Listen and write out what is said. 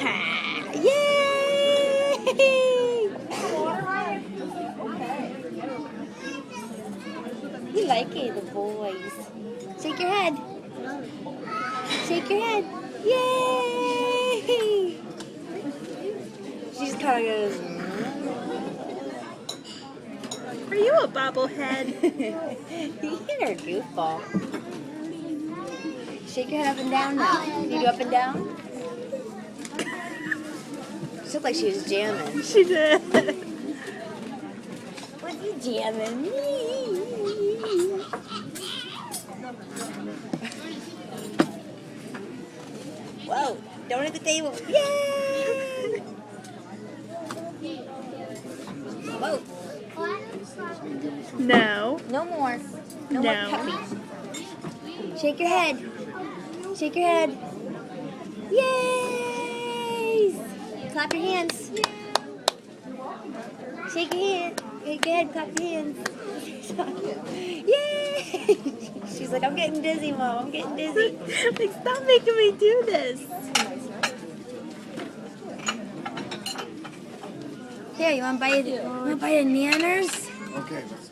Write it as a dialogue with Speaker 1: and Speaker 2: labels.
Speaker 1: Yay! You like it, the boys. Shake your head. Shake your head. Yay! She just kind of goes.
Speaker 2: Are you a bobblehead?
Speaker 1: You hit her goofball. Shake your head up and down now. Can you do up and down? She looked like she was jamming.
Speaker 2: She did.
Speaker 1: What's you jamming? Whoa, don't hit the table. Yay! Whoa.
Speaker 2: No.
Speaker 1: No more. No
Speaker 2: No.
Speaker 1: more puppy. Shake your head. Shake your head. Yay! Clap your hands. Shake your hand. Shake your head. Clap your hands. Yay! She's like, I'm getting dizzy, Mom. I'm getting dizzy.
Speaker 2: Like, stop making me do this.
Speaker 1: Here, you want to buy a nanners?
Speaker 3: Okay, let's